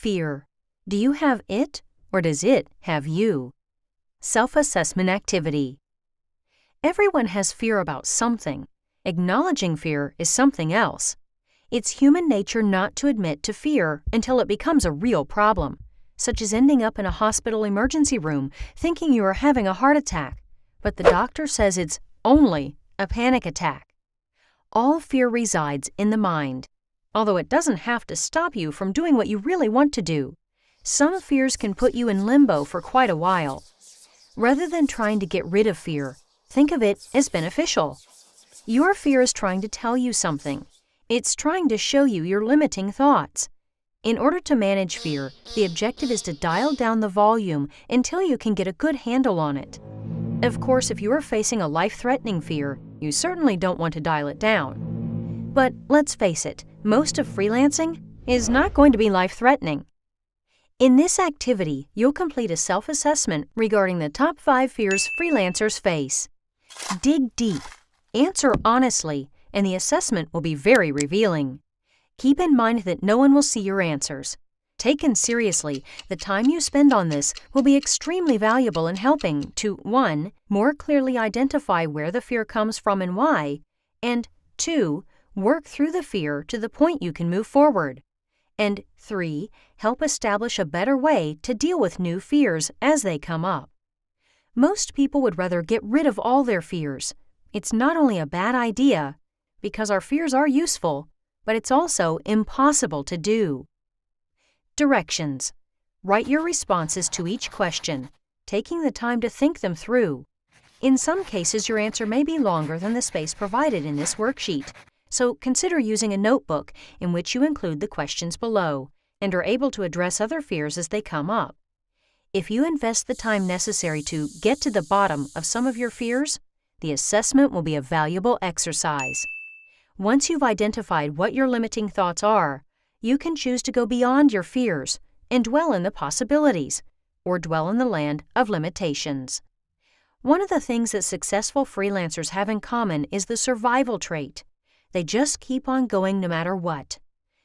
Fear. Do you have it, or does it have you? Self-assessment activity. Everyone has fear about something. Acknowledging fear is something else. It's human nature not to admit to fear until it becomes a real problem, such as ending up in a hospital emergency room thinking you are having a heart attack, but the doctor says it's only a panic attack. All fear resides in the mind, although it doesn't have to stop you from doing what you really want to do. Some fears can put you in limbo for quite a while. Rather than trying to get rid of fear, think of it as beneficial. Your fear is trying to tell you something. It's trying to show you your limiting thoughts. In order to manage fear, the objective is to dial down the volume until you can get a good handle on it. Of course, if you are facing a life-threatening fear, you certainly don't want to dial it down. But let's face it, most of freelancing is not going to be life-threatening. In this activity, you'll complete a self-assessment regarding the top 5 fears freelancers face. Dig deep, answer honestly, and the assessment will be very revealing. Keep in mind that no one will see your answers. Taken seriously, the time you spend on this will be extremely valuable in helping to 1. More clearly identify where the fear comes from and why, and 2. Work through the fear to the point you can move forward, and 3. Help establish a better way to deal with new fears as they come up. Most people would rather get rid of all their fears. It's not only a bad idea, because our fears are useful, but it's also impossible to do. Directions. Write your responses to each question, taking the time to think them through. In some cases, your answer may be longer than the space provided in this worksheet, so consider using a notebook in which you include the questions below and are able to address other fears as they come up. If you invest the time necessary to get to the bottom of some of your fears, the assessment will be a valuable exercise. Once you've identified what your limiting thoughts are, you can choose to go beyond your fears and dwell in the possibilities, or dwell in the land of limitations. One of the things that successful freelancers have in common is the survival trait. They just keep on going no matter what.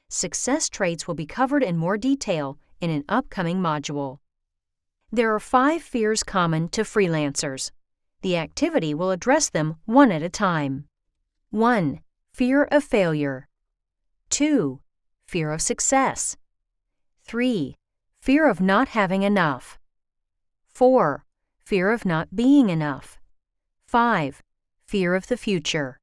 Success traits will be covered in more detail in an upcoming module. There are 5 fears common to freelancers. The activity will address them one at a time. 1. Fear of failure. 2. Fear of success. 3. Fear of not having enough. 4. Fear of not being enough. 5. Fear of the future.